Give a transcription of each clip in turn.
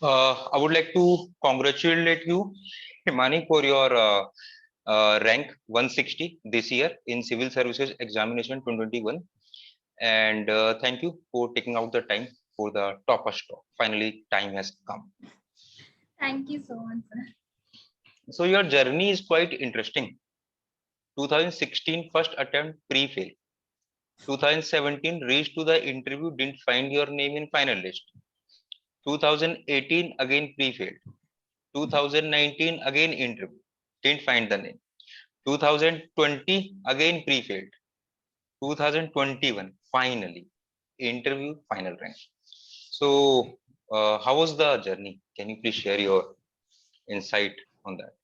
I would like to congratulate you, Himani, for your rank 160 this year in Civil Services Examination 2021. And thank you for taking out the time for the topper talk. Finally, time has come. Thank you so much, sir. So your journey is quite interesting. 2016 first attempt pre-fail. 2017 reached to the interview, didn't find your name in final list. 2018 again pre-failed. 2019 again interview, didn't find the name. 2020 again pre-failed. 2021 finally interview, final rank. So how was the journey? Can you please share your insight on that?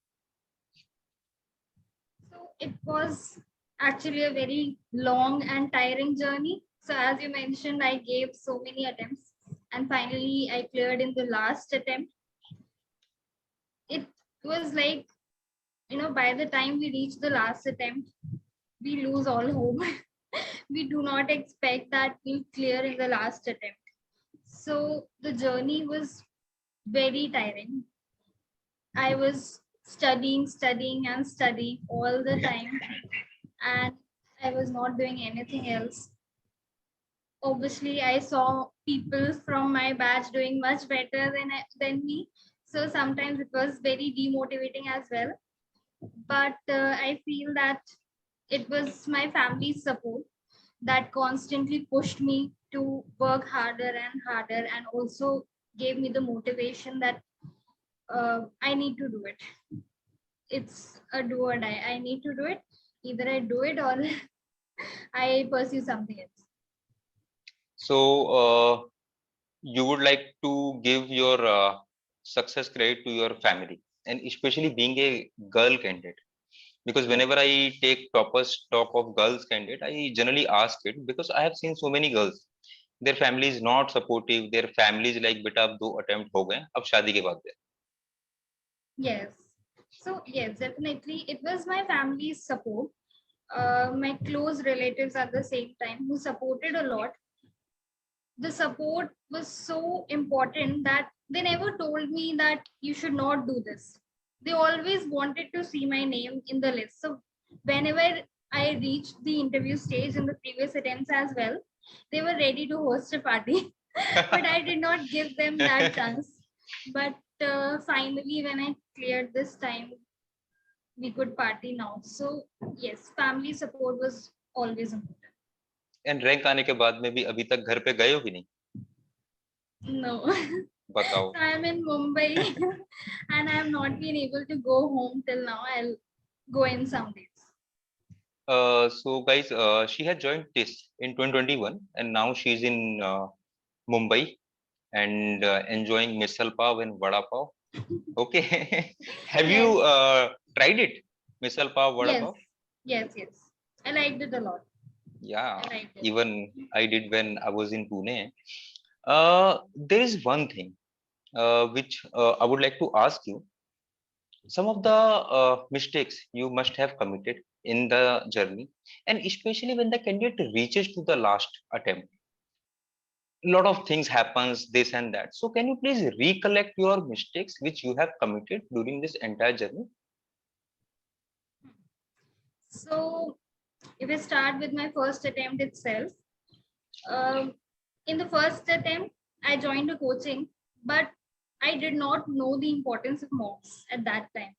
So it was actually a very long and tiring journey. So as you mentioned, I gave so many attempts and finally I cleared in the last attempt. It was like, by the time we reach the last attempt, we lose all hope. We do not expect that we'll clear in the last attempt. So the journey was very tiring. I was studying and studying all the time, and I was not doing anything else. Obviously, I saw people from my batch doing much better than me. So sometimes it was very demotivating as well. But I feel that it was my family's support that constantly pushed me to work harder and harder, and also gave me the motivation that I need to do it. It's a do or die. I need to do it. Either I do it or I pursue something else. So you would like to give your success credit to your family, and especially being a girl candidate, because whenever I take toppers talk of girls candidate, I generally ask it because I have seen so many girls, their family is not supportive, their family is like beta ab 2 attempt ho gaye, ab shadi ke baad de. Yes. So yes, definitely, it was my family's support. My close relatives at the same time who supported a lot. The support was so important that they never told me that you should not do this. They always wanted to see my name in the list. So whenever I reached the interview stage in the previous attempts as well, they were ready to host a party, but I did not give them that chance. But finally, when I cleared this time, we could party now. So yes, family support was always important. And rank आने के बाद में भी अभी तक घर पे गए हो कि नहीं? No. बताओ. I'm in Mumbai and I have not been able to go home till now. I'll go in some days. So guys, she had joined this in 2021 and now she's in Mumbai and enjoying misal pav and vada pav. Okay. Have Yes, you tried it? Misal pav, vada yes, pav? yes. I liked it a lot. Yeah, I liked it. even I did when I was in Pune. There is one thing which I would like to ask you. Some of the mistakes you must have committed in the journey, and especially when the candidate reaches to the last attempt, a lot of things happens, this and that. So can you please recollect your mistakes which you have committed during this entire journey? So, if I start with my first attempt itself, um, in the first attempt, I joined a coaching, but I did not know the importance of mocks at that time.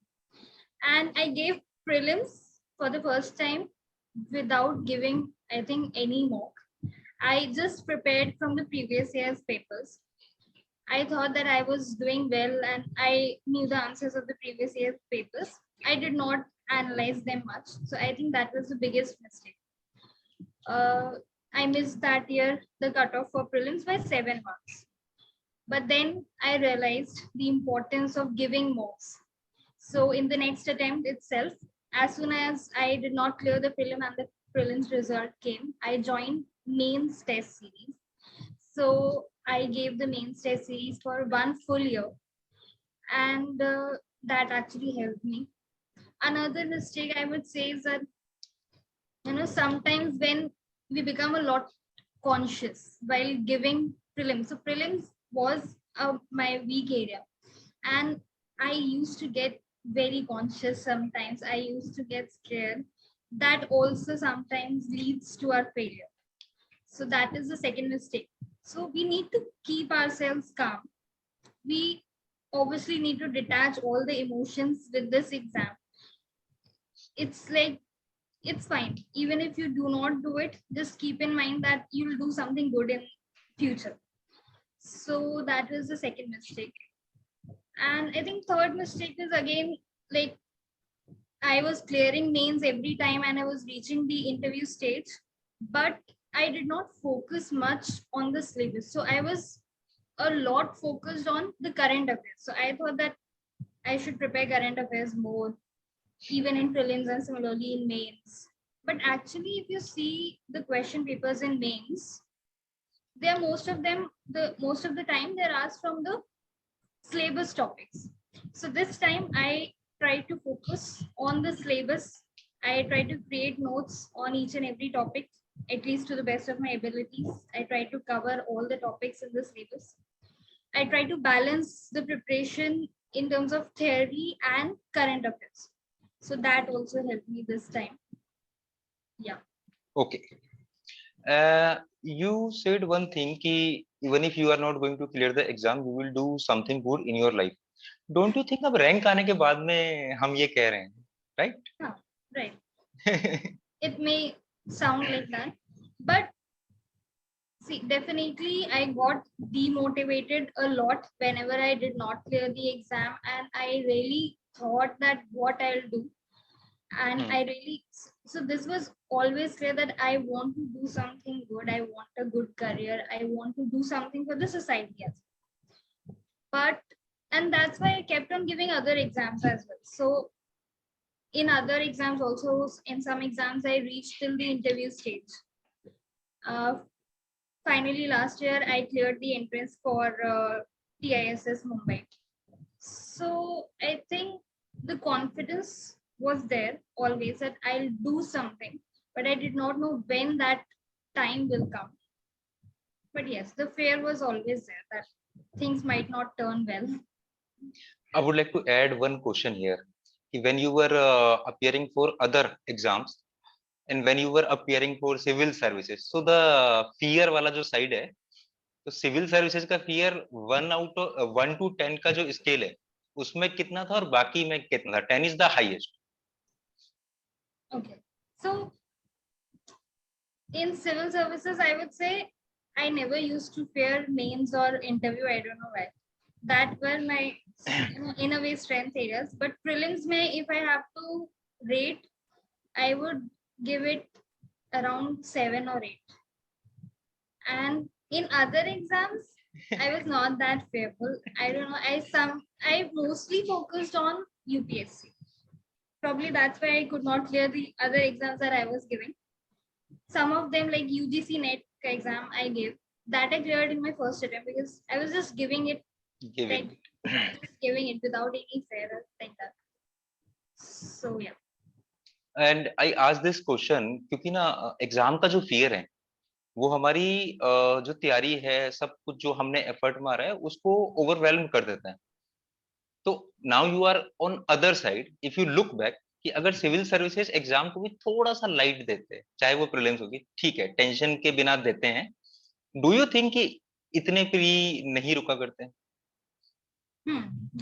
And I gave prelims for the first time without giving, I think, any mock. I just prepared from the previous year's papers. I thought that I was doing well and I knew the answers of the previous year's papers. I did not analyze them much. So I think that was the biggest mistake. I missed that year the cutoff for prelims by 7 marks. But then I realized the importance of giving mocks. So in the next attempt itself, as soon as I did not clear the prelim and the prelims result came, I joined mains test series. So I gave the mains test series for 1 full year, and that actually helped me. Another mistake I would say is that sometimes when we become a lot conscious while giving prelims. So prelims was my weak area. And I used to get very conscious sometimes. I used to get scared. That also sometimes leads to our failure. So that is the second mistake. So we need to keep ourselves calm. We obviously need to detach all the emotions with this exam. It's like, it's fine. Even if you do not do it, just keep in mind that you'll do something good in future. So that was the second mistake. And I think third mistake is again, like, I was clearing mains every time and I was reaching the interview stage, but I did not focus much on the syllabus. So I was a lot focused on the current affairs. So I thought that I should prepare current affairs more, even in prelims and similarly in mains. But actually, if you see the question papers in mains, they are most of the time they're asked from the syllabus topics. So this time I try to focus on the syllabus. I try to create notes on each and every topic, at least to the best of my abilities. I try to cover all the topics in the syllabus. I try to balance the preparation in terms of theory and current affairs. So that also helped me this time. Yeah. Okay. You said one thing कि even if you are not going to clear the exam, you will do something good in your life. Don't you think अब rank आने के बाद में हम ये कह रहे हैं, right? Yeah, right. It may sound like that, but see, definitely I got demotivated a lot whenever I did not clear the exam, and I really thought that what I'll do. And I really, so this was always clear that I want to do something good. I want a good career. I want to do something for the society as well. But, and that's why I kept on giving other exams as well. So in other exams also, in some exams, I reached till the interview stage. Uh, Finally, last year, I cleared the entrance for TISS Mumbai. So I think the confidence was there always that I'll do something, but I did not know when that time will come. But yes, the fear was always there that things might not turn well. I would like to add one question here. When you were appearing for other exams and when you were appearing for civil services, so the fear वाला जो side है, तो civil services का fear 1 to 10 का जो scale है, उसमें कितना था और बाकी में कितना था? 10 is the highest. Okay. So in civil services, I would say I never used to fear mains or interview. I don't know why. That were my, in a way, strength areas. But prelims, if I have to rate, I would give it around 7 or 8. And in other exams, I was not that fearful. I don't know. I mostly focused on UPSC. Probably that's why I could not clear the other exams that I was giving. Some of them, like UGC NET exam, I gave that I cleared in my first attempt because I was just giving it, like, just giving it without any fear like that. So yeah. And I ask this question क्योंकि ना exam का जो fear है वो हमारी जो तैयारी है सब कुछ जो हमने एफर्ट मारा है उसको ओवरवेलम कर देता है तो now you are on other side if you look back कि अगर सिविल सर्विसेज एग्जाम को भी थोड़ा सा लाइट देते चाहे वो प्रीलिम्स होगी ठीक है टेंशन के बिना देते हैं डू यू थिंक कि इतने प्री नहीं रुका करते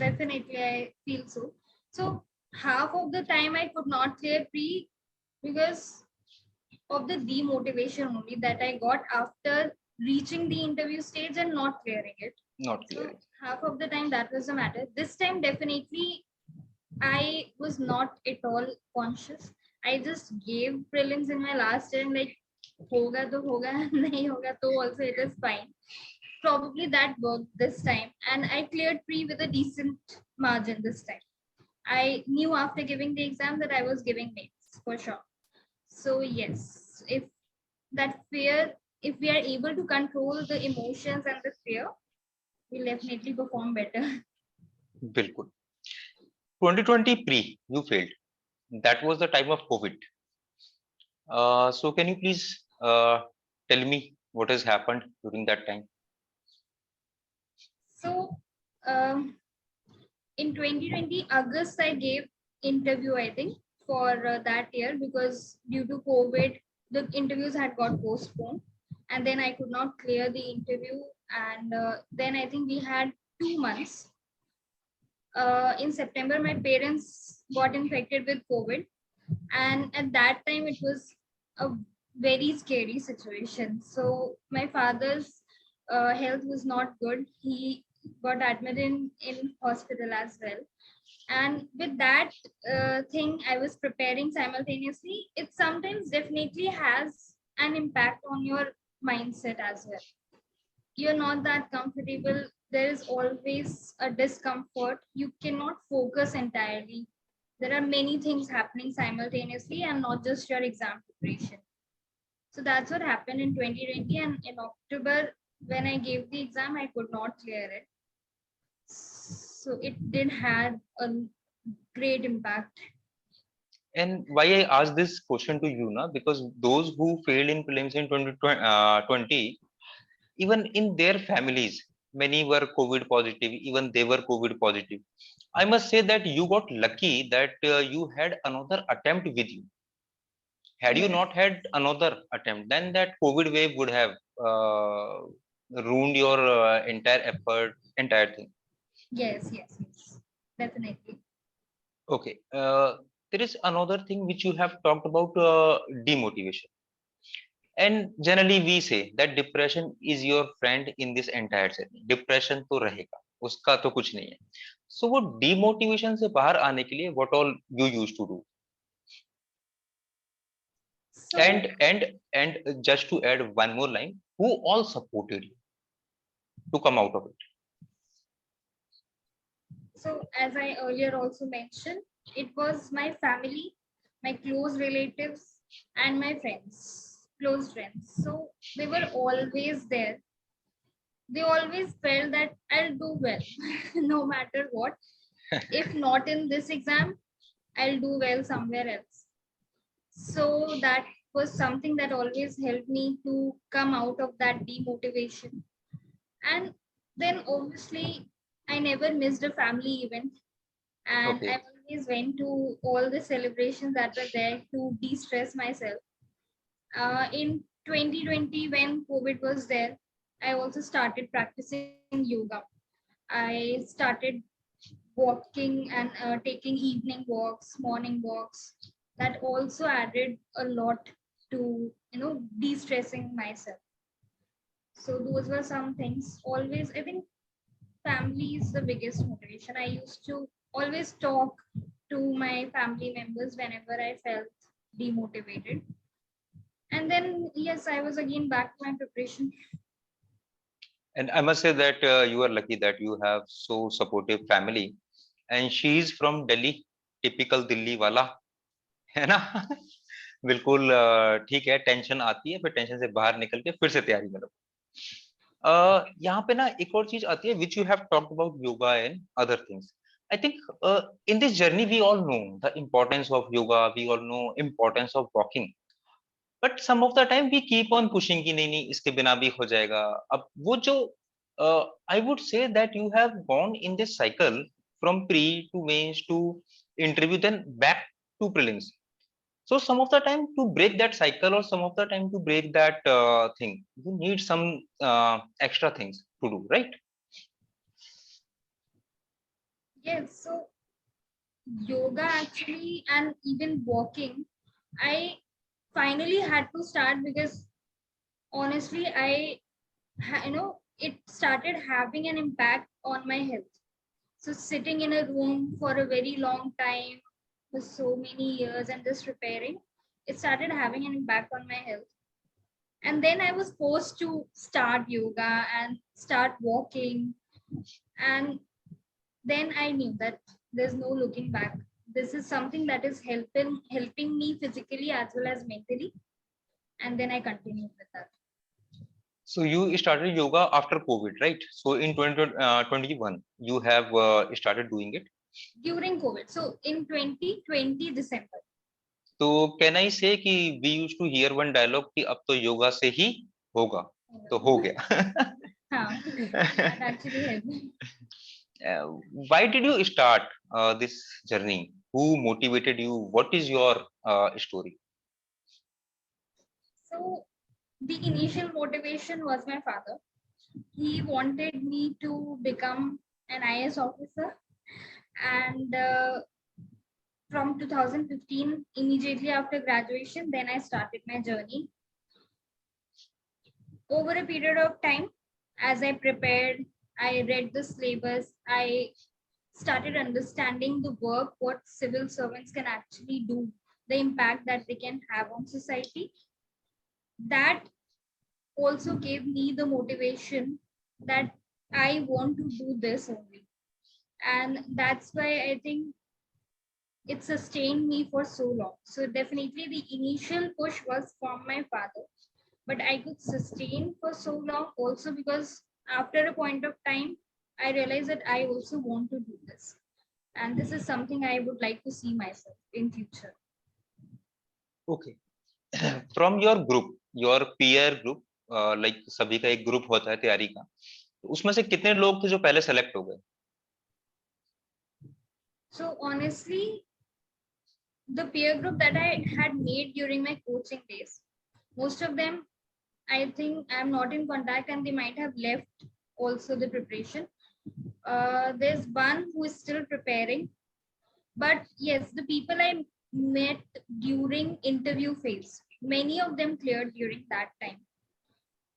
Definitely, I feel so. So half of the time I could not clear pre because of the demotivation only that I got after reaching the interview stage and not clearing it. not So clear half of the time that was the matter. This time definitely I was not at all conscious. I just gave prelims in my last year and like hoga to hoga, nahi hoga to also it is fine. Probably that worked this time, and I cleared pre with a decent margin this time. I knew after giving the exam that I was giving mains for sure. So yes, if that fear, if we are able to control the emotions and the fear, we'll definitely perform better. बिल्कुल 2020 pre you failed that was the time of covid so can you please tell me what has happened during that time So in 2020 August, I gave interview, I think, for that year, because due to COVID, the interviews had got postponed, and then I could not clear the interview. And then I think we had 2 months. In September, my parents got infected with COVID, and at that time, it was a very scary situation. So my father's health was not good. He got admitted in hospital as well. And with that thing I was preparing simultaneously, it sometimes definitely has an impact on your mindset as well. You're not that comfortable, there is always a discomfort, you cannot focus entirely, there are many things happening simultaneously and not just your exam preparation. So that's what happened in 2020, and in October when I gave the exam I could not clear it. So it did had a great impact. And why I ask this question to you now, because those who failed in prelims in 2020, even in their families, many were COVID positive, even they were COVID positive. I must say that you got lucky that you had another attempt with you. Had you Yes, not had another attempt, then that COVID wave would have uh, ruined your entire effort, entire thing. yes, definitely. Okay. There is another thing which you have talked about, demotivation. And generally we say that depression is your friend in this entire journey. Depression तो रहेगा, उसका तो कुछ नहीं है. So वो demotivation से बाहर आने के लिए what all you used to do? So, And just to add one more line, who all supported you to come out of it? so as I earlier also mentioned, it was my family, my close relatives, and my friends, close friends. So they were always there. They always felt that I'll do well, no matter what. If not in this exam, I'll do well somewhere else. So that was something that always helped me to come out of that demotivation. And then obviously, I never missed a family event, and I Okay. always went to all the celebrations that were there to de-stress myself. In 2020, when COVID was there, I also started practicing yoga. I started walking and taking evening walks, morning walks. That also added a lot to de-stressing myself. So those were some things. Always, I think family is the biggest motivation. I used to always talk to my family members whenever I felt demotivated. And then, yes, I was again back to my preparation. And I must say that you are lucky that you have so supportive family. And she is from Delhi, typical Delhi वाला, है ना? बिल्कुल ठीक है, tension आती है, फिर tension से बाहर निकल के फिर से तैयारी करो. यहाँ पे ना एक और चीज आती है which you have talked about yoga and other things. I think in this journey we all know the importance of yoga, we all know importance of walking, but some of the time we keep on pushing कि नहीं नहीं इसके बिना भी हो जाएगा. अब वो जो I would say that you have gone in this cycle from pre to mains to interview then back to prelims. So some of the time to break that cycle or some of the time to break that thing, you need some extra things to do, right? Yes, so yoga actually and even walking, I finally had to start because honestly, it started having an impact on my health. So sitting in a room for a very long time for so many years and just preparing, it started having an impact on my health. And then I was forced to start yoga and start walking. And then I knew that there's no looking back. This is something that is helping me physically as well as mentally. And then I continued with that. So you started yoga after COVID, right? So in 2021, you have started doing it. During COVID. So in 2020 December. तो can I say कि we used to hear one dialogue कि अब तो योगा से ही होगा, तो हो गया. That actually helped me. Uh, why did you start this journey? Who motivated you? What is your story? So the initial motivation was my father. He wanted me to become an IS officer, and from 2015, immediately after graduation, then I started my journey. Over a period of time, as I prepared, I read the syllabus, I started understanding the work, what civil servants can actually do, the impact that they can have on society. That also gave me the motivation that I want to do this only. And that's why I think it sustained me for so long. So definitely the initial push was from my father, but I could sustain for so long also because after a point of time, I realized that I also want to do this. And this is something I would like to see myself in future. Okay. From your group, your peer group, like सभी का एक group होता है तैयारी का, उसमें से कितने लोग थे जो पहले सेलेक्ट हो गए? So honestly, the peer group that I had made during my coaching days, most of them, I think I'm not in contact and they might have left also the preparation. There's one who is still preparing, but yes, the people I met during interview phase, many of them cleared during that time.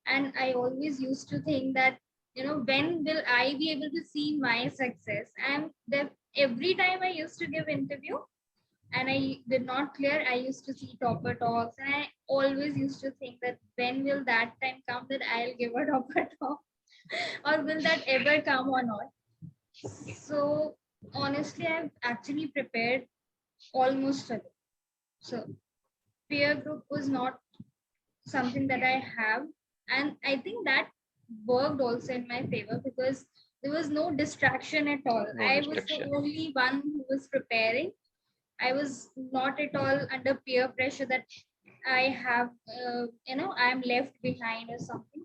And I always used to think that, when will I be able to see my success? And that every time I used to give interview, and I did not clear, I used to see topper talks, and I always used to think that when will that time come that I'll give a topper talk, or will that ever come or not? So honestly, I've actually prepared almost a lot. So peer group was not something that I have, and I think that worked also in my favor because there was no distraction at all. No I was the distraction. only one who was preparing. I was not at all under peer pressure that I have, I'm left behind or something.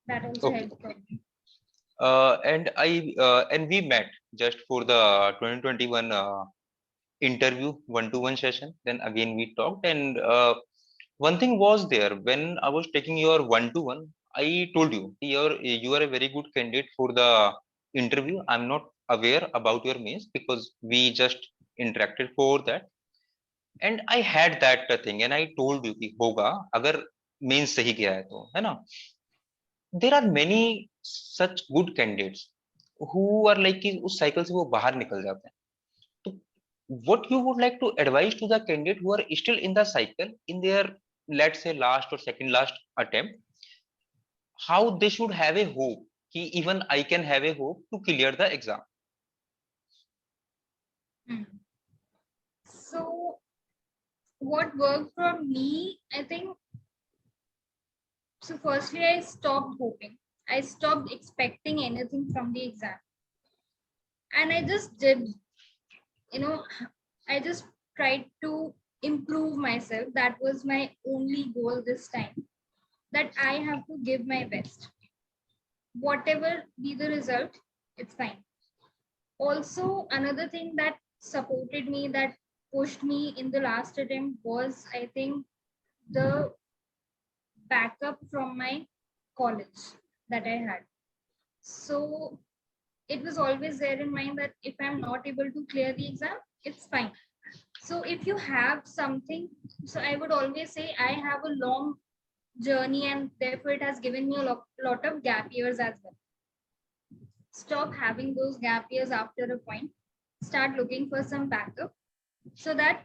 That also Okay. helped for me. And we met just for the 2021 interview one-to-one session. Then again we talked, and one thing was there when I was taking your one-to-one. I told you you are a very good candidate for the interview. I'm not aware about your means because we just interacted for that, and I had that thing, and I told you कि होगा अगर means सही गया है तो, है ना? There are many such good candidates who are like कि उस cycle से वो बाहर निकल जाते हैं. तो what you would like to advise to the candidate who are still in the cycle in their, let's say, last or second last attempt, how they should have a hope कि even I can have a hope to clear the exam? Hmm. So what worked for me, I think, so firstly, I stopped hoping. I stopped expecting anything from the exam. And I just did, you know, I just tried to improve myself. That was my only goal this time. That I have to give my best. Whatever be the result, it's fine. Also, another thing that supported me, that pushed me in the last attempt was, I think, the backup from my college that I had. So it was always there in mind that if I'm not able to clear the exam, it's fine. So if you have something, so I would always say I have a long journey and therefore it has given me a lot of gap years as well. Stop having those gap years after a point. Start looking for some backup so that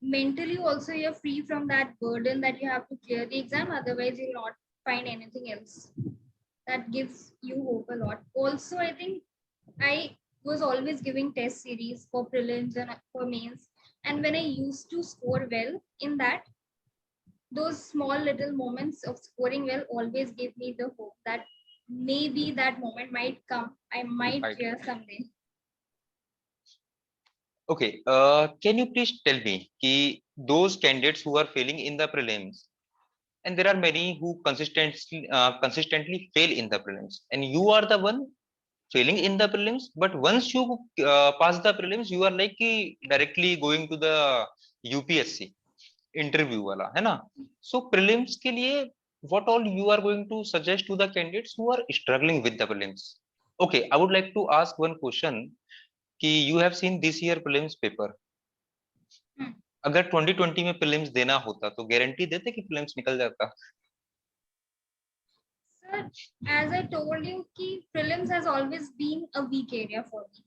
mentally also you're free from that burden that you have to clear the exam. Otherwise, you'll not find anything else. That gives you hope a lot. Also, I think I was always giving test series for prelims and for mains. And when I used to score well in that, those small little moments of scoring well always gave me the hope that maybe that moment might come. I might Right. clear someday. Okay. Can you please tell me कि those candidates who are failing in the prelims, and there are many who consistently fail in the prelims, and you are the one failing in the prelims. But once you pass the prelims, you are like directly going to the UPSC interview wala, है ना? So prelims के लिए, what all you are going to suggest to the candidates who are struggling with the prelims? Okay, I would like to ask one question कि you have seen this year prelims paper. अगर 2020 में prelims देना होता तो guarantee देते कि prelims निकल जाता? Sir, as I told you, prelims has always been a weak area for me.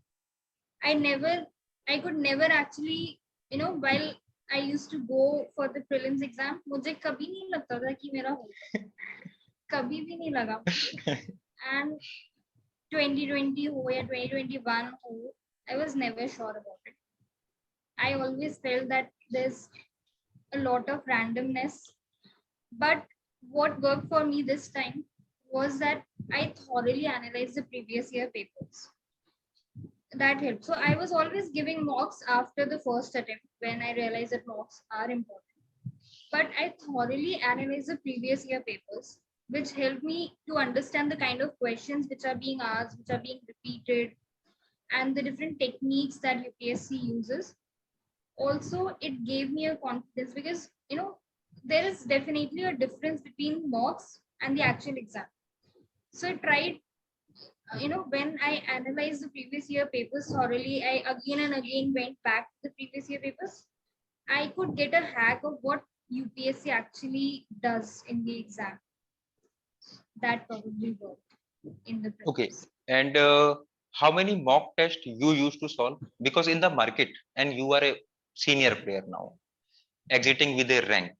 I could never actually, while I used to go for the prelims exam, मुझे कभी नहीं लगता था कि मेरा होगा, कभी भी नहीं लगा मुझे. And 2020 हो या 2021 हो, I was never sure about it. I always felt that there's a lot of randomness. But what worked for me this time was that I thoroughly analyzed the previous year papers. That helped. So I was always giving mocks after the first attempt when I realized that mocks are important. But I thoroughly analyzed the previous year papers, which helped me to understand the kind of questions which are being asked, which are being repeated, and the different techniques that UPSC uses. Also, it gave me a confidence because, there is definitely a difference between mocks and the actual exam. So I tried, when I analyzed the previous year papers thoroughly, I again and again went back to the previous year papers. I could get a hack of what UPSC actually does in the exam. That probably worked in the prelims. Okay, and how many mock tests you used to solve? Because in the market, and you are a senior player now, exiting with a rank.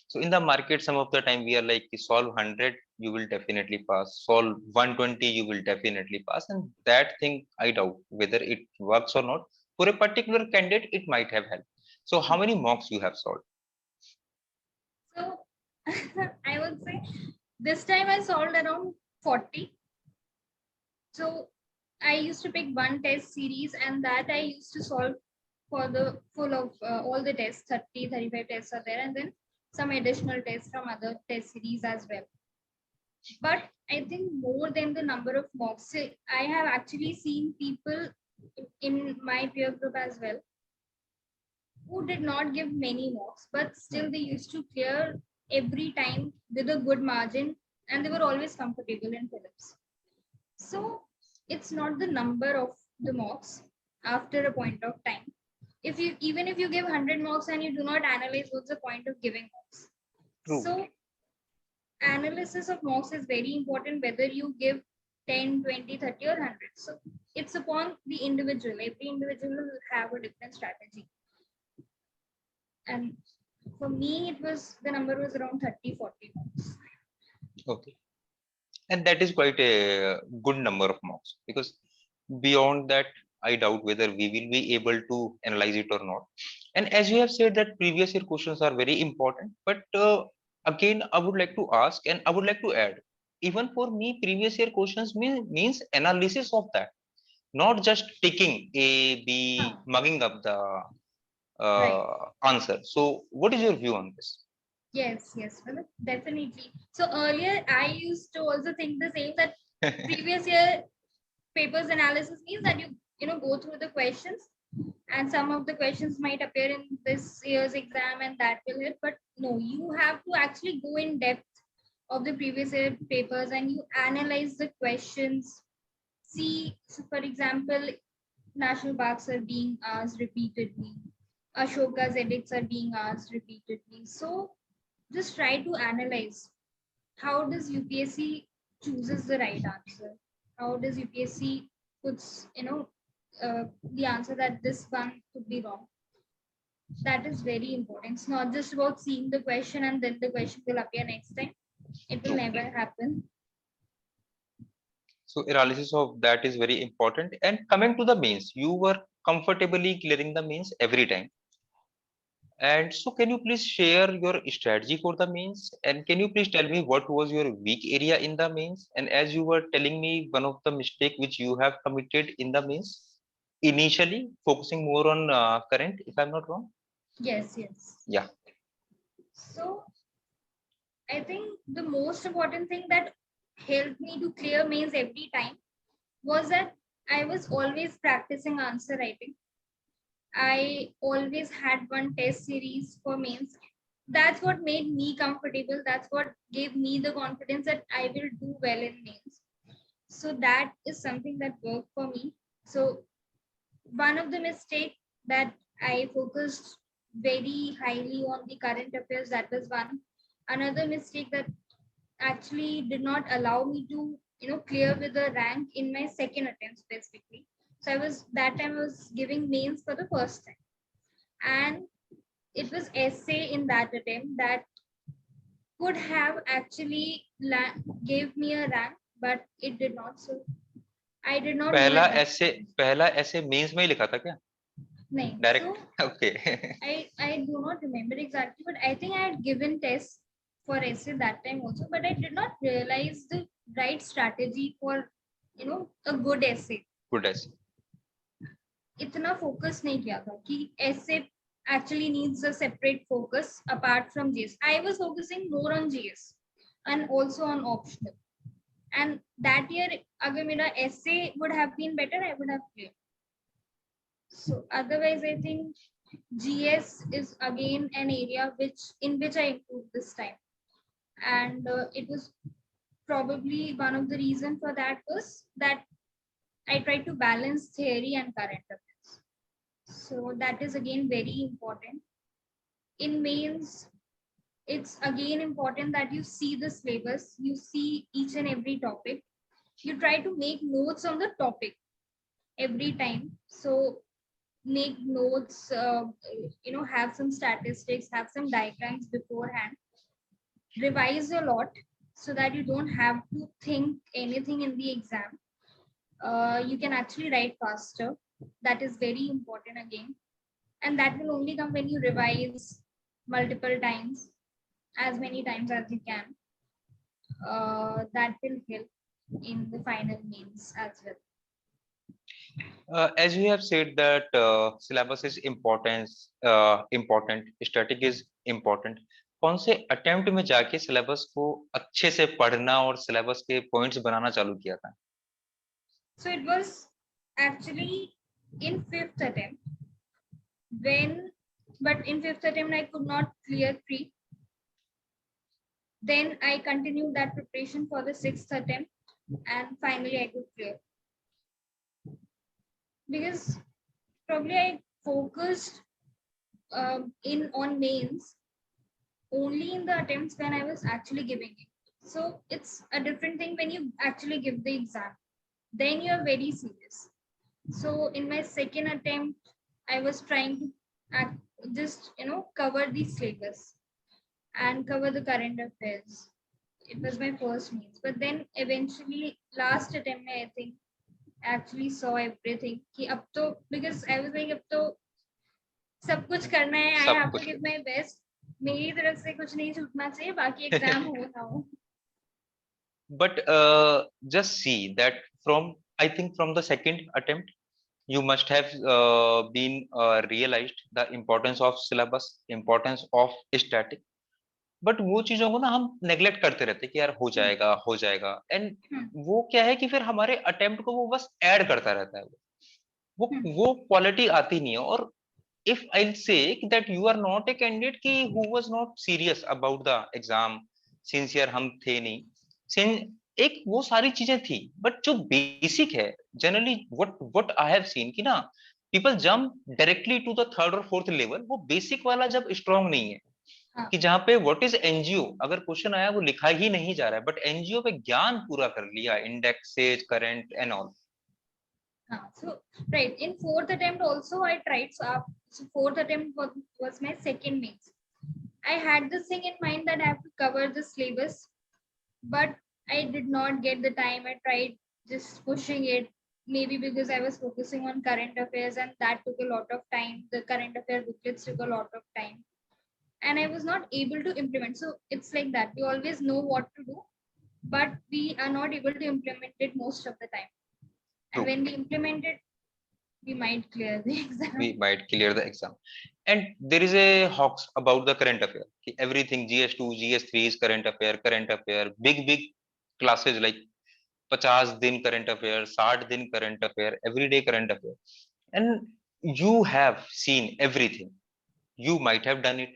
So in the market, some of the time we are like, solve 100, you will definitely pass. Solve 120, you will definitely pass. And that thing, I doubt whether it works or not. For a particular candidate, it might have helped. So how many mocks you have solved? So I would say this time I solved around 40. So I used to pick one test series, and that I used to solve for the full of all the tests. 30, 35 tests are there, and then some additional tests from other test series as well. But I think more than the number of mocks, I have actually seen people in my peer group as well who did not give many mocks, but still they used to clear every time with a good margin, and they were always comfortable in prelims. So it's not the number of the mocks after a point of time. If you even if you give 100 mocks and you do not analyze, what's the point of giving mocks? True. So analysis of mocks is very important, whether you give 10, 20, 30 or 100. So it's upon the individual. Every individual will have a different strategy. And for me, the number was around 30, 40 mocks. Okay. And that is quite a good number of mocks, because beyond that, I doubt whether we will be able to analyze it or not. And as you have said that previous year questions are very important, but again, I would like to ask and I would like to add, even for me, previous year questions means analysis of that, not just ticking A, B, mugging up the Right. answer. So what is your view on this? Yes, well, definitely. So earlier, I used to also think the same, that previous year papers analysis means that you go through the questions, and some of the questions might appear in this year's exam, and that will help. But no, you have to actually go in depth of the previous year papers, and you analyze the questions. See, so for example, national parks are being asked repeatedly. Ashoka's edicts are being asked repeatedly. So just try to analyze, how does UPSC chooses the right answer? How does UPSC puts the answer that this one could be wrong? That is very important. It's not just about seeing the question and then the question will appear next time. It will never happen. So analysis of that is very important. And coming to the mains, you were comfortably clearing the mains every time. And so can you please share your strategy for the mains? And can you please tell me what was your weak area in the mains? And as you were telling me, one of the mistake which you have committed in the mains, initially focusing more on current, if I'm not wrong. Yes. Yeah. So I think the most important thing that helped me to clear mains every time was that I was always practicing answer writing. I always had one test series for mains. That's what made me comfortable. That's what gave me the confidence that I will do well in mains. So that is something that worked for me. So one of the mistake that I focused very highly on the current affairs, that was one. Another mistake that actually did not allow me to, clear with the rank in my second attempt specifically. So that time I was giving mains for the first time. And it was essay in that attempt that could have actually gave me a rank, but it did not. So I did not know at that time. पहला ऐसे mains में ही लिखा था क्या? No. Direct? So okay. I do not remember exactly, but I think I had given tests for essay that time also, but I did not realize the right strategy for a good essay. Good ऐसे. इतना focus नहीं किया था कि essay actually needs a separate focus apart from GS. I was focusing more on GS and also on optional. And that year, अगर मेरा essay would have been better, I would have cleared. So otherwise, I think GS is again an area in which I improved this time, and it was probably one of the reason for that was that I tried to balance theory and current affairs. So that is again very important. In mains, it's again important that you see the syllabus, you see each and every topic, you try to make notes on the topic every time. So make notes, have some statistics, have some diagrams beforehand, revise a lot so that you don't have to think anything in the exam. You can actually write faster. That is very important again. And that will only come when you revise multiple times, as many times as you can. That will help in the final mains as well. As you have said that syllabus is important, static is important. कौन से attempt में जाके syllabus को अच्छे से पढ़ना और syllabus के पॉइंट्स बनाना चालू किया था? So it was actually in fifth attempt but in fifth attempt I could not clear 3. Then I continued that preparation for the sixth attempt and finally I could clear. Because probably I focused in on mains only in the attempts when I was actually giving it. So it's a different thing when you actually give the exam. Then you are very serious. So in my second attempt, I was trying to just cover the syllabus and cover the current affairs. It was my first means, but then eventually last attempt, I think I actually saw everything. कि अब तो because I was like अब तो सब कुछ करना है. I have to give my best. मेरी तरफ से कुछ नहीं छूटना चाहिए. बाकी एग्जाम हो ना हो. But just see that I think from the second attempt, you must have been realized the importance of syllabus, importance of static. But वो चीजों को ना हम नेग्लेक्ट करते रहते कि यार हो जाएगा एंड वो क्या है कि फिर हमारे अटेम्प्ट को वो बस ऐड करता रहता है. वो क्वालिटी आती नहीं है. और if I'll say that you are not a candidate ki who was not serious about the exam, sincere हम थे नहीं, एक वो सारी चीजें थी. बट जो बेसिक है generally what I have seen कि ना people jump directly to the third और fourth level, वो बेसिक वाला जब स्ट्रांग नहीं है कि जहाँ पे व्हाट इज एनजीओ, अगर क्वेश्चन आया वो लिखा ही नहीं जा रहा है, बट एनजीओ पे ज्ञान पूरा कर लिया, indexes, current and all. So right, in fourth attempt also I tried. So fourth attempt was my second mains. I had this thing in mind that I have to cover the syllabus, but I did not get the time. I tried just pushing it, maybe because I was focusing on current affairs and that took a lot of time. The current affair booklets took a lot of time and I was not able to implement. So it's like that. We always know what to do, but we are not able to implement it most of the time. And when we implement it, we might clear the exam. We might clear the exam. And there is a hawks about the current affair. Everything GS2, GS3 is current affair, big classes like 50 दिन current affair, 60 दिन current affair, everyday current affair. And you have seen everything. You might have done it.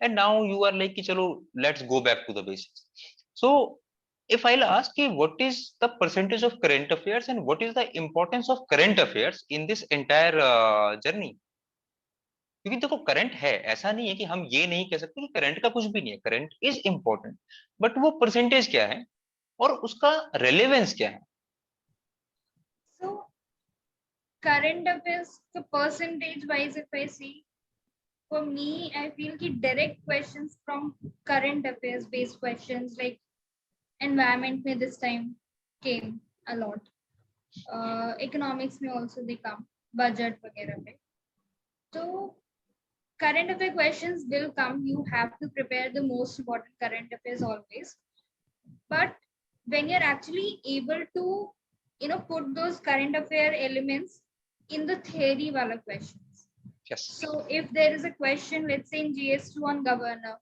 And now you are like, chalo, let's go back to the basics. So if I'll ask you, what is the percentage of current affairs and what is the importance of current affairs in this entire journey? क्योंकि देखो current है, ऐसा नहीं है कि हम ये नहीं कह सकते कि करंट का कुछ भी नहीं है, करंट इज इंपॉर्टेंट, बट वो परसेंटेज क्या है और उसका रेलेवेंस क्या है? So current affairs, the percentage wise, if I see, for me, I feel ki direct questions from current affairs based questions like environment may this time came a lot. Economics may also they come, budget वगैरह पे. So current affair questions will come. You have to prepare the most important current affairs always. But when you're actually able to, put those current affair elements in the theory wala questions. Yes. So if there is a question, let's say in GS2 on governor,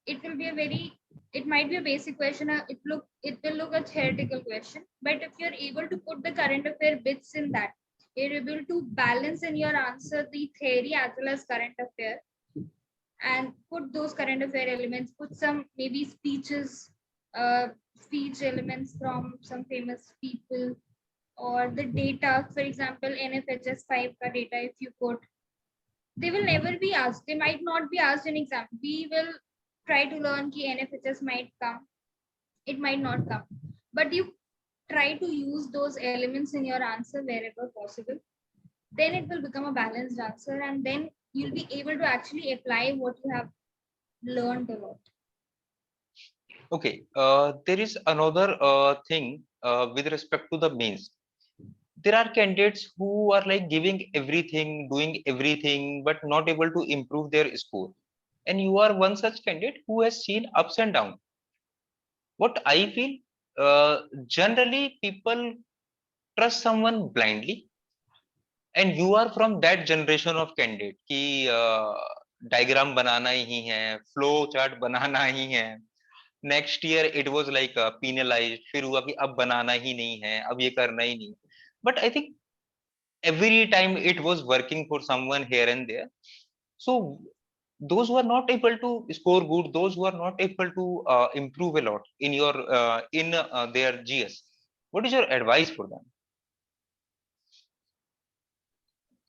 it will be it might be a basic question. It will look a theoretical question. But if you're able to put the current affair bits in that, you're able to balance in your answer the theory as well as current affair, and put those current affair elements, put some maybe speeches, speech elements from some famous people, or the data, for example, NFHS 5 ka data, if you put, they will never be asked. They might not be asked in exam. We will try to learn ki NFHS might come. It might not come. But you try to use those elements in your answer wherever possible. Then it will become a balanced answer, and then you'll be able to actually apply what you have learned a lot. Okay, there is another thing with respect to the mains. There are candidates who are like giving everything, doing everything, but not able to improve their score. And you are one such candidate who has seen ups and downs. What I feel, generally people trust someone blindly, and you are from that generation of candidate कि diagram बनाना ही है, flow chart बनाना ही है. Next year it was like penalized, फिर हुआ कि अब बनाना ही नहीं है, अब ये करना ही नहीं. But I think every time it was working for someone here and there. So those who are not able to score good, those who are not able to improve a lot in your in their GS, what is your advice for them?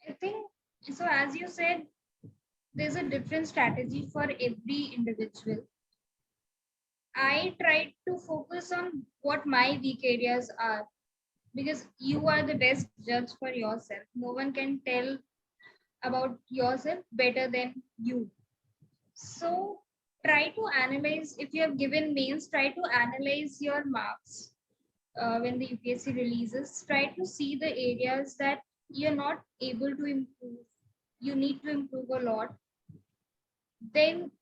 I think so. As you said, there's a different strategy for every individual. I try to focus on what my weak areas are, because you are the best judge for yourself. No one can tell about yourself better than you. So try to analyze, if you have given mains, try to analyze your marks when the UPSC releases. Try to see the areas that you're not able to improve. You need to improve a lot. Then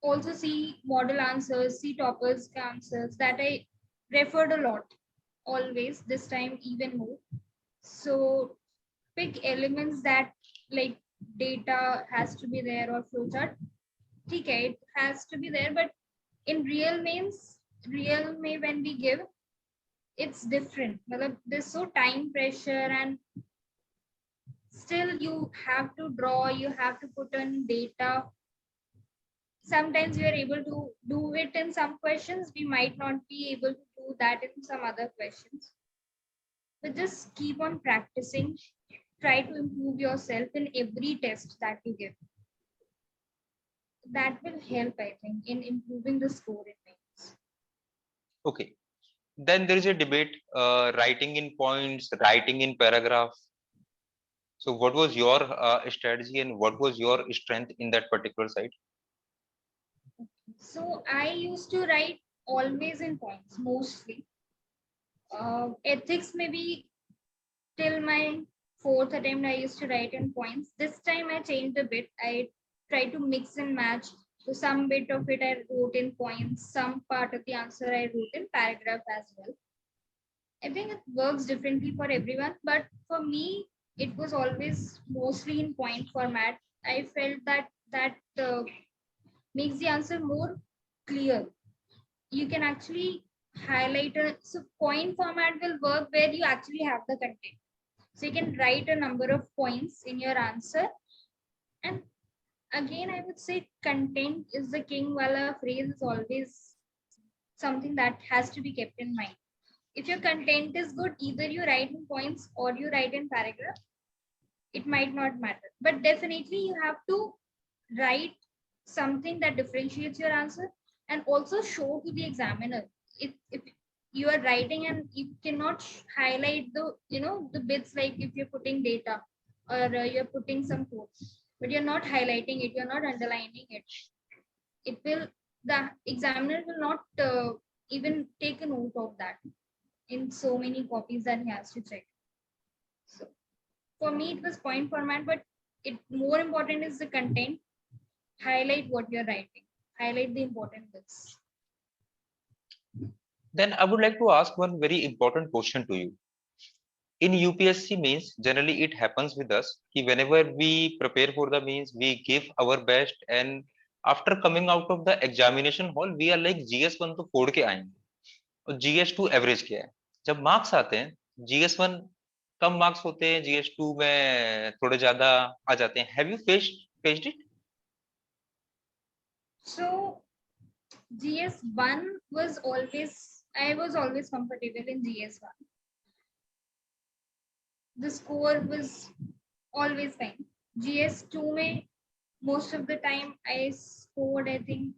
also see model answers, see toppers answers that I referred a lot always, this time even more. So pick elements that like data has to be there or flowchart. Okay, it has to be there, but in real may when we give, it's different. There's so time pressure, and still you have to draw, you have to put in data. Sometimes we are able to do it in some questions, we might not be able to do that in some other questions. But just keep on practicing, try to improve yourself in every test that you give. That will help, I think, in improving the score in mains. Okay, then there is a debate, writing in points, writing in paragraph. So what was your strategy and what was your strength in that particular side? So I used to write always in points, mostly. Ethics maybe till my fourth attempt I used to write in points. This time I changed a bit. I tried to mix and match. So some bit of it I wrote in points, some part of the answer I wrote in paragraph as well. I think it works differently for everyone, but for me, it was always mostly in point format. I felt that makes the answer more clear. You can actually highlight a so point format will work where you actually have the content. So you can write a number of points in your answer. And again, I would say content is the king, while a phrase is always something that has to be kept in mind. If your content is good, either you write in points or you write in paragraph, it might not matter. But definitely you have to write something that differentiates your answer and also show to the examiner. If you are writing and you cannot highlight the the bits, like if you're putting data or you're putting some quotes, but you're not highlighting it, you're not underlining it, it will the examiner will not even take a note of that in so many copies that he has to check. So for me, it was point format, but it more important is the content. Highlight what you're writing. Highlight the important bits. Then I would like to ask one very important question to you. In UPSC means generally it happens with us कि whenever we prepare for the means we give our best, and after coming out of the examination hall we are like GS1 तो फोड़ के आएंगे और GS2 average क्या है. जब marks आते हैं GS1 कम मार्क्स होते हैं, GS2 में थोड़े ज्यादा आ जाते हैं. Have you faced it? So GS1 was always, I was always comfortable in GS1. The score was always fine. GS2 में most of the time I scored, I think,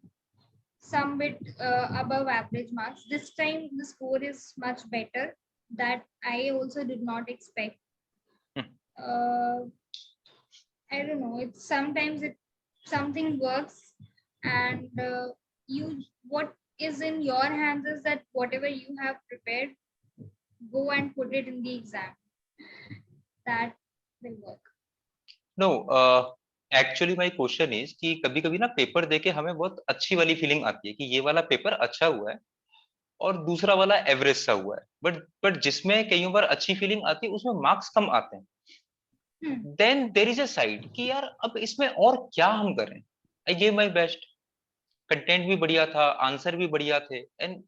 some bit above average marks. This time the score is much better. That I also did not expect. Uh, I don't know. It's sometimes it something works, and you what is in your hands is that whatever you have prepared, go and put it in the exam. That will work. No, actually my question is कि कभी कभी ना paper देके हमें बहुत अच्छी वाली feeling आती है कि ये वाला पेपर अच्छा हुआ है और दूसरा वाला एवरेज सा हुआ है, बट जिसमें कई बार अच्छी फीलिंग आती है उसमें मार्क्स कम आते हैं. Then there is a side कि यार अब इसमें और क्या हम करें. I give my best, content भी बढ़िया था, आंसर भी बढ़िया थे, एंड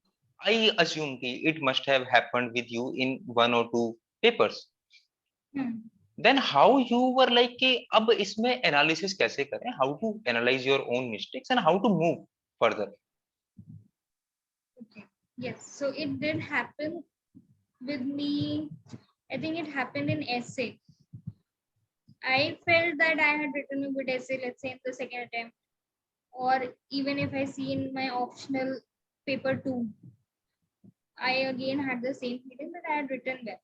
आई अज्यूम कि it must have happened with you in one और two papers. Then how you were like कि अब इसमें एनालिसिस कैसे करें, how to analyse your own mistakes and how to move further. Okay. Yes. So it did happen with me. I think it happened in essay. I felt that I had written a good essay, let's say in the second attempt, or even if I see in my optional paper 2, I again had the same feeling that I had written well.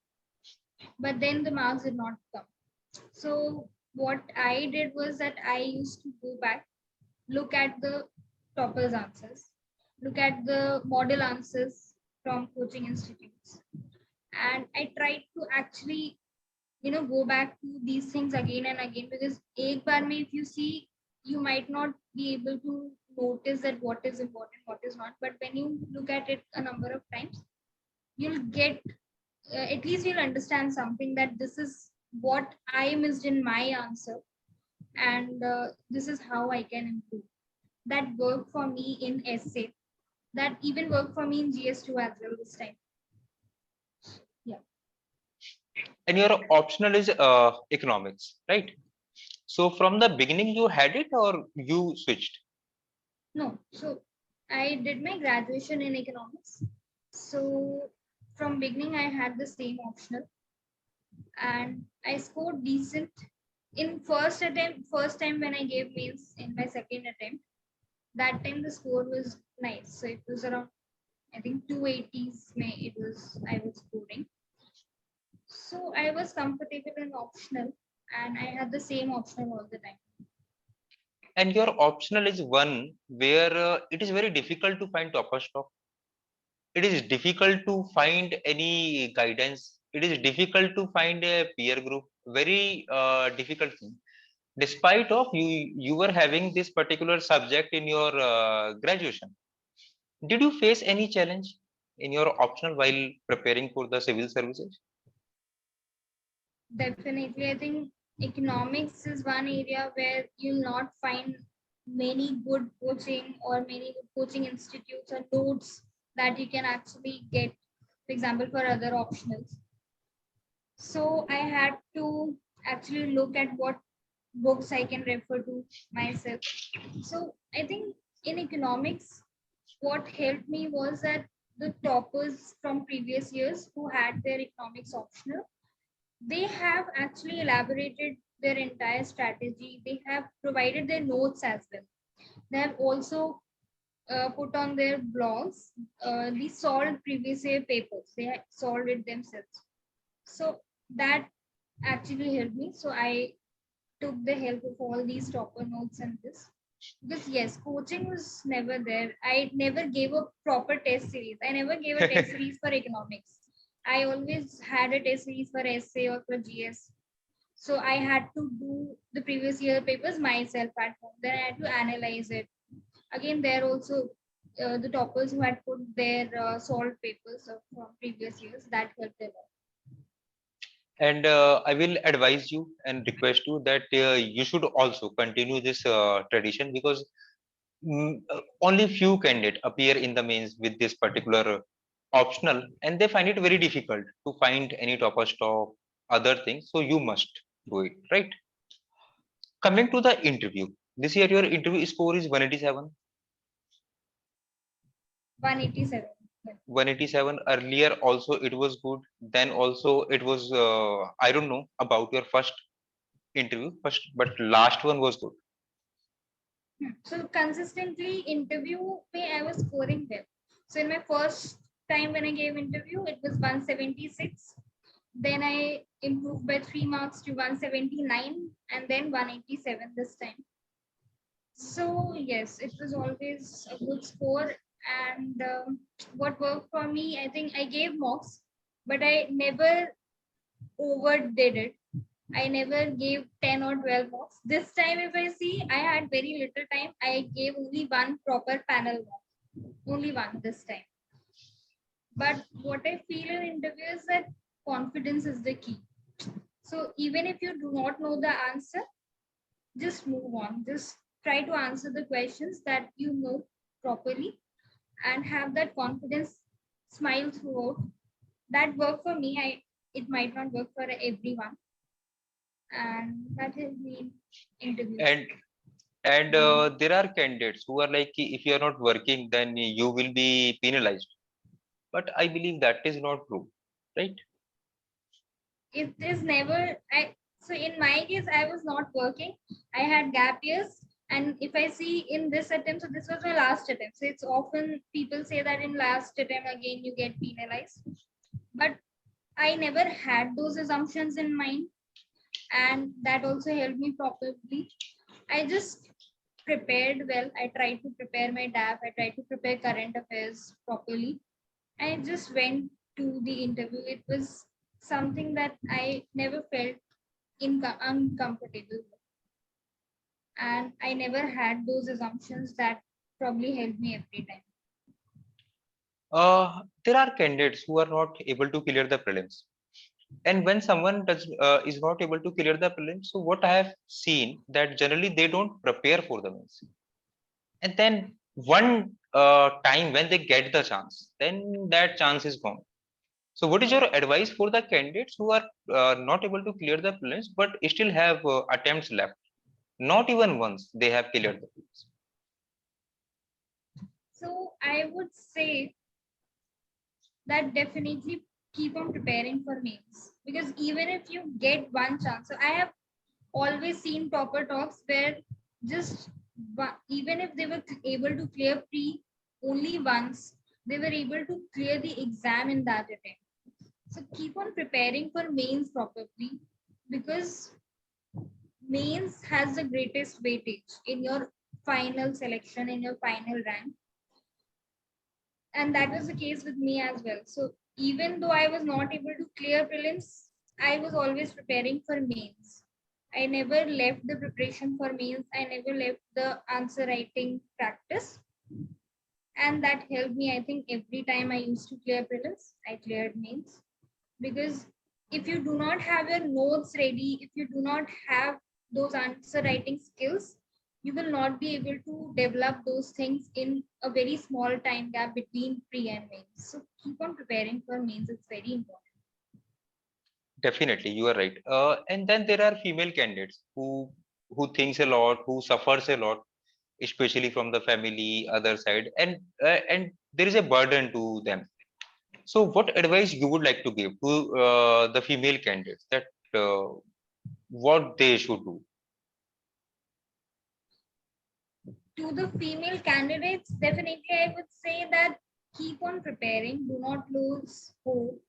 But then the marks did not come. So what I did was that I used to go back, look at the toppers' answers, look at the model answers from coaching institutes, and I tried to actually go back to these things again and again, because एक बार में if you see, you might not be able to notice that what is important, what is not. But when you look at it a number of times, you'll get at least you'll understand something, that this is what I missed in my answer, and this is how I can improve. That worked for me in essay. That even worked for me in GS2 as well this time. Yeah. And your optional is economics, right? So from the beginning you had it or you switched? No. So I did my graduation in economics. So from beginning I had the same optional, and I scored decent in first attempt. First time when I gave mains in my second attempt, that time the score was nice. So it was around, I think, 280s. It was I was scoring. So I was comfortable in optional, and I had the same optional all the time. And your optional is one where it is very difficult to find topper stock. It is difficult to find any guidance. It is difficult to find a peer group. Very difficult thing. Despite of you were having this particular subject in your graduation. Did you face any challenge? in your optional while preparing for the civil services? Definitely, I think economics is one area where you'll not find many good coaching or many good coaching institutes or notes that you can actually get, for example, for other optionals. So I had to actually look at what books I can refer to myself. So I think in economics, what helped me was that the toppers from previous years who had their economics optional, they have actually elaborated their entire strategy. They have provided their notes as well. They have also put on their blogs the solved previous year papers. They had solved it themselves. So that actually helped me. So I took the help of all these topper notes and this. Because yes, coaching was never there. I never gave a proper test series. I never gave a test series for economics. I always had a test series for essay or for GS. So I had to do the previous year papers myself at home. Then I had to analyze it. Again, there also the toppers who had put their solved papers from previous years that helped a lot. And I will advise you and request you that you should also continue this tradition, because only few candidates appear in the mains with this particular optional, and they find it very difficult to find any topper stock, other things. So you must do it, right? Coming to the interview, this year your interview score is 187. 187. 187. Earlier also it was good. Then also it was, I don't know about your first interview, first, but last one was good. So consistently interview I was scoring well. So in my first time when I gave interview, it was 176. Then I improved by 3 marks to 179 and then 187 this time. So yes, it was always a good score. And what worked for me, I think I gave mocks, but I never overdid it. I never gave 10 or 12 mocks. This time, if I see, I had very little time. I gave only one proper panel mock. Only one this time. But what I feel in interviews that confidence is the key. So even if you do not know the answer, just move on. Just try to answer the questions that you know properly and have that confidence, smile throughout. That worked for me. It might not work for everyone, and that has been interviews. And there are candidates who are like, if you are not working then you will be penalized, but I believe that is not true, right? It is never. So in my case, I was not working. I had gap years, and if I see in this attempt, so this was my last attempt. So it's often people say that in last attempt again you get penalized, but I never had those assumptions in mind, and that also helped me properly. I just prepared well. I tried to prepare my DAP. I tried to prepare current affairs properly. I just went to the interview. It was something that I never felt uncomfortable with. And I never had those assumptions that probably helped me every time. There are candidates who are not able to clear the prelims, and when someone is not able to clear the prelims, so what I have seen that generally they don't prepare for the mains, and then one time when they get the chance, then that chance is gone. So what is your advice for the candidates who are not able to clear the prelims but still have attempts left? Not even once they have cleared the prelims. So I would say that definitely keep on preparing for mains, because even if you get one chance, so I have always seen proper talks where just even if they were able to clear pre only once, they were able to clear the exam in that attempt. So keep on preparing for mains properly, because mains has the greatest weightage in your final selection, in your final rank. And that was the case with me as well. So even though I was not able to clear prelims, I was always preparing for mains. I never left the preparation for mains. I never left the answer writing practice. And that helped me. I think every time I used to clear prelims, I cleared mains. Because if you do not have your notes ready, if you do not have those answer writing skills, you will not be able to develop those things in a very small time gap between pre and mains. So keep on preparing for mains, it's very important. Definitely, you are right. And then there are female candidates who thinks a lot, who suffers a lot, especially from the family other side, and there is a burden to them. So, what advice you would like to give to the female candidates that what they should do? To the female candidates, definitely I would say that keep on preparing, do not lose hope.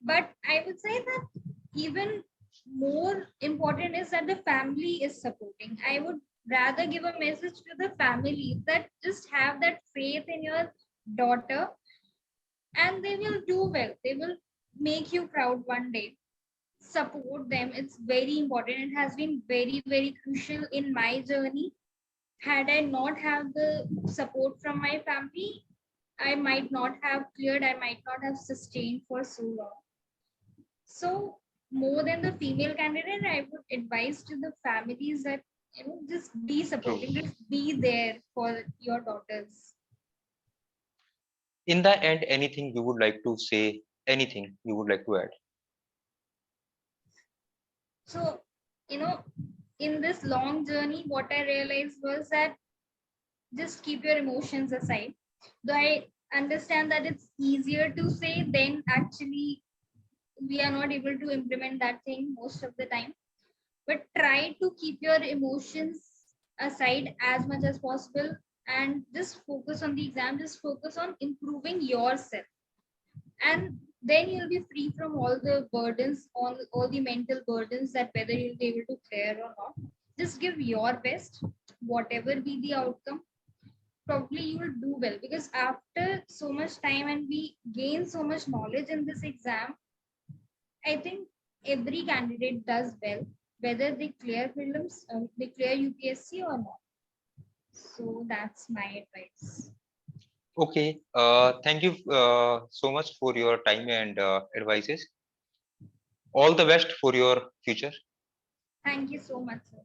But I would say that even more important is that the family is supporting. I would rather give a message to the family that just have that faith in your daughter, and they will do well, they will make you proud one day. Support them, it's very important. It has been very, very crucial in my journey. Had I not have the support from my family, I might not have cleared, I might not have sustained for so long. So more than the female candidate, I would advise to the families that, just be True. supporting, just be there for your daughters. In the end, anything you would like to say, anything you would like to add? So, in this long journey, what I realized was that just keep your emotions aside. Though I understand that it's easier to say than actually we are not able to implement that thing most of the time. But try to keep your emotions aside as much as possible and just focus on the exam, just focus on improving yourself. And then you'll be free from all the burdens, all the mental burdens that whether you'll be able to clear or not. Just give your best, whatever be the outcome. Probably you will do well, because after so much time and we gain so much knowledge in this exam, I think every candidate does well, whether they clear prelims, they clear UPSC or not. So that's my advice. Okay. Thank you so much for your time and advices. All the best for your future. Thank you so much, sir.